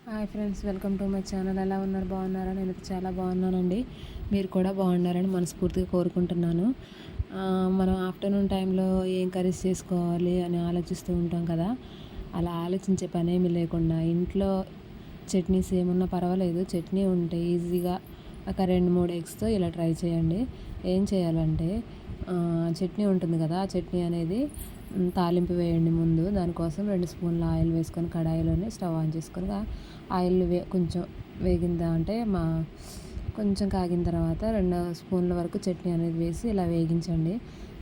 Hi friends, welcome to my channel. ఎలా ఉన్నారు? బాగున్నారా? నేనైతే చాలా బాగున్నానండి. మీరు కూడా బాగున్నారని మనస్ఫూర్తిగా కోరుకుంటున్నాను. మనం ఆఫ్టర్నూన్ టైంలో ఏం కర్రీస్ చేసుకోవాలి అని ఆలోచిస్తూ ఉంటాం కదా. అలా ఆలోచించే పనేమి లేకుండా ఇంట్లో చట్నీస్ ఏమున్నా పర్వాలేదు, చట్నీ ఉంటే ఈజీగా ఒక 2-3 ఎగ్స్తో ఇలా ట్రై చేయండి. ఏం చేయాలంటే చట్నీ ఉంటుంది కదా, ఆ చట్నీ అనేది తాలింపు వేయండి. ముందు దానికోసం 2 స్పూన్ల ఆయిల్ వేసుకొని కడాయిలోనే స్టవ్ ఆన్ చేసుకొని ఆయిల్ కొంచెం వేగిందా అంటే కొంచెం కాగిన తర్వాత 2 స్పూన్ల వరకు చట్నీ అనేది వేసి ఇలా వేగించండి.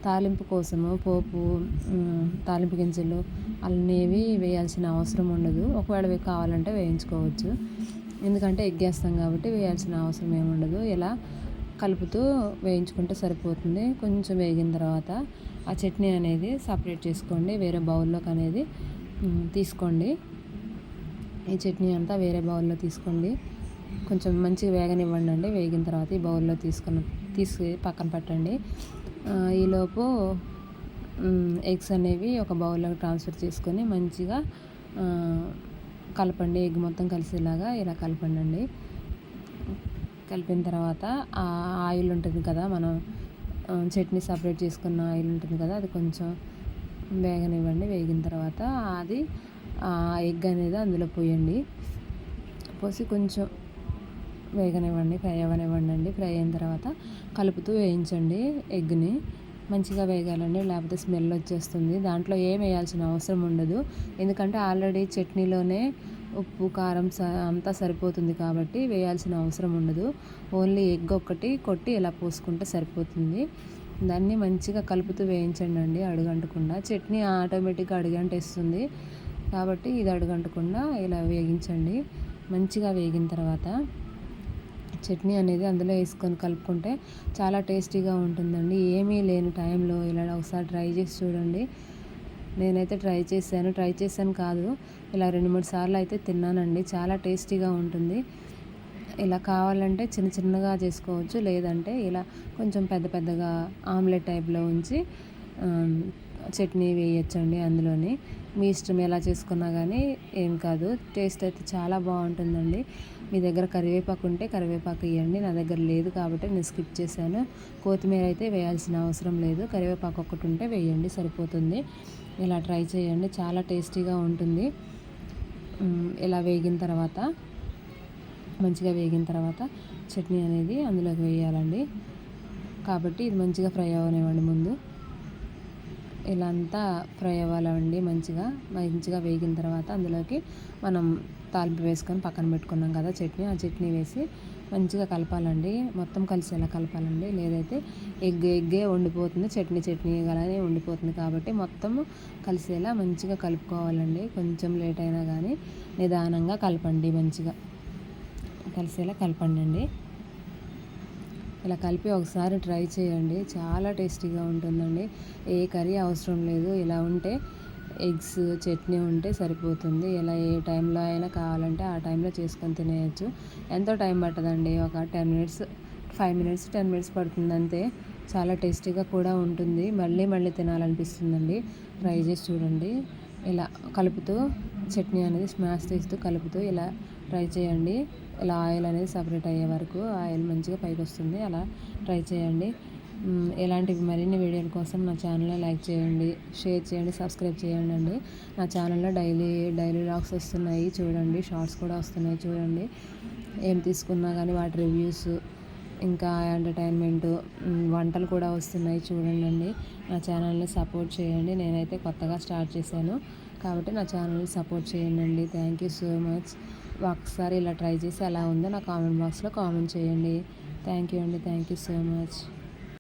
తాలింపు కోసము పోపు, తాలింపు గింజలు అన్నేవి వేయాల్సిన అవసరం ఉండదు. ఒకవేళ కావాలంటే వేయించుకోవచ్చు, ఎందుకంటే ఎగ్గేస్తాం కాబట్టి వేయాల్సిన అవసరం ఏమి ఉండదు. ఇలా కలుపుతూ వేయించుకుంటే సరిపోతుంది. కొంచెం వేగిన తర్వాత ఆ చట్నీ అనేది సపరేట్ చేసుకోండి, వేరే బౌల్లోకి అనేది తీసుకోండి. ఈ చట్నీ అంతా వేరే బౌల్లో తీసుకోండి. కొంచెం మంచిగా వేగనివ్వండి. వేగిన తర్వాత ఈ బౌల్లో తీసి పక్కన పెట్టండి. ఈలోపు ఎగ్స్ అనేవి ఒక బౌల్లోకి ట్రాన్స్ఫర్ చేసుకొని మంచిగా కలపండి. ఎగ్ మొత్తం కలిసేలాగా ఇలా కలపండి. కలిపిన తర్వాత ఆ ఆయిల్ ఉంటుంది కదా, మనం చట్నీ సపరేట్ చేసుకున్న ఆయిల్ ఉంటుంది కదా, అది కొంచెం వేగనివ్వండి. వేగిన తర్వాత అది ఎగ్ అనేది అందులో పోయండి. పోసి కొంచెం వేగనివ్వండి, ఫ్రై అవ్వనివ్వండి. ఫ్రై అయిన తర్వాత కలుపుతూ వేయించండి. ఎగ్ని మంచిగా వేగాలండి, లేకపోతే స్మెల్ వచ్చేస్తుంది. దాంట్లో ఏం వేయాల్సిన అవసరం ఉండదు, ఎందుకంటే ఆల్రెడీ చట్నీలోనే ఉప్పు కారం అంతా సరిపోతుంది కాబట్టి వేయాల్సిన అవసరం ఉండదు. ఓన్లీ ఎగ్ ఒక్కటి కొట్టి ఇలా పోసుకుంటే సరిపోతుంది. దాన్ని మంచిగా కలుపుతూ వేయించండి, అడుగంటకుండా. చట్నీ ఆటోమేటిక్గా అడుగంటేస్తుంది కాబట్టి ఇది అడుగంటకుండా ఇలా వేగించండి. మంచిగా వేగిన తర్వాత చట్నీ అనేది అందులో వేసుకొని కలుపుకుంటే చాలా టేస్టీగా ఉంటుందండి. ఏమీ లేని టైంలో ఇలా ఒకసారి ట్రై చేసి చూడండి. నేనైతే ట్రై చేశాను కాదు, ఇలా 2-3 సార్లు అయితే తిన్నానండి. చాలా టేస్టీగా ఉంటుంది. ఇలా కావాలంటే చిన్న చిన్నగా చేసుకోవచ్చు, లేదంటే ఇలా కొంచెం పెద్ద పెద్దగా ఆమ్లెట్ టైప్లో ఉంచి చట్నీ వేయచ్చండి అందులోని. మీ ఇష్టం, ఎలా చేసుకున్నా కానీ ఏం కాదు. టేస్ట్ అయితే చాలా బాగుంటుందండి. మీ దగ్గర కరివేపాకు ఉంటే కరివేపాకు వేయండి. నా దగ్గర లేదు కాబట్టి నేను స్కిప్ చేశాను. కొత్తిమీర అయితే వేయాల్సిన అవసరం లేదు, కరివేపాకు ఒక్కటి ఉంటే వేయండి, సరిపోతుంది. ఇలా ట్రై చేయండి, చాలా టేస్టీగా ఉంటుంది. ఇలా వేగిన తర్వాత మంచిగా వేగిన తర్వాత చట్నీ అనేది అందులోకి వేయాలండి. కాబట్టి ఇది మంచిగా ఫ్రై అవ్వనివ్వండి ముందు. ఇలా అంతా ఫ్రై అవ్వాలండి. మంచిగా వేగిన తర్వాత అందులోకి మనం తాలింపు వేసుకొని పక్కన పెట్టుకున్నాం కదా చట్నీ, ఆ చట్నీ వేసి మంచిగా కలపాలండి. మొత్తం కలిసేలా కలపాలండి, లేదైతే ఎగ్గే వండిపోతుంది, చట్నీ అలానే వండిపోతుంది. కాబట్టి మొత్తం కలిసేలా మంచిగా కలుపుకోవాలండి. కొంచెం లేట్ అయినా కానీ నిదానంగా కలపండి, మంచిగా కలిసేలా కలపండి. ఇలా కలిపి ఒకసారి ట్రై చేయండి, చాలా టేస్టీగా ఉంటుందండి. ఏ కర్రీ అవసరం లేదు, ఇలా ఉంటే ఎగ్స్ చట్నీ ఉంటే సరిపోతుంది. ఇలా ఏ టైంలో అయినా కావాలంటే ఆ టైంలో చేసుకొని తినేయచ్చు. ఎంతో టైం పట్టదండి, ఒక 10 మినిట్స్ 5 మినిట్స్ 10 మినిట్స్ పడుతుంది అంతే. చాలా టేస్టీగా కూడా ఉంటుంది, మళ్ళీ తినాలనిపిస్తుందండి. ట్రై చేసి చూడండి. ఇలా కలుపుతూ చట్నీ అనేది స్మాష్ చేస్తూ కలుపుతూ ఇలా ట్రై చేయండి. ఇలా ఆయిల్ అనేది సపరేట్ అయ్యే వరకు ఆయిల్ మంచిగా పైకి వస్తుంది, అలా ట్రై చేయండి. ఇలాంటివి మరిన్ని వీడియోల కోసం నా ఛానల్ని లైక్ చేయండి, షేర్ చేయండి, సబ్స్క్రైబ్ చేయండి. నా ఛానల్లో డైలీ వ్లాగ్స్ వస్తున్నాయి చూడండి, షార్ట్స్ కూడా వస్తున్నాయి చూడండి. ఏం తీసుకున్నా కానీ వాటి రివ్యూస్, ఇంకా ఎంటర్టైన్మెంట్, వంటలు కూడా వస్తున్నాయి చూడండి. నా ఛానల్ని సపోర్ట్ చేయండి. నేనైతే కొత్తగా స్టార్ట్ చేశాను కాబట్టి నా ఛానల్ని సపోర్ట్ చేయండి. Thank you so much. ఒకసారి ఇలా ట్రై చేసి ఎలా ఉందో నా కామెంట్ బాక్స్లో కామెంట్ చేయండి. Thank you so much.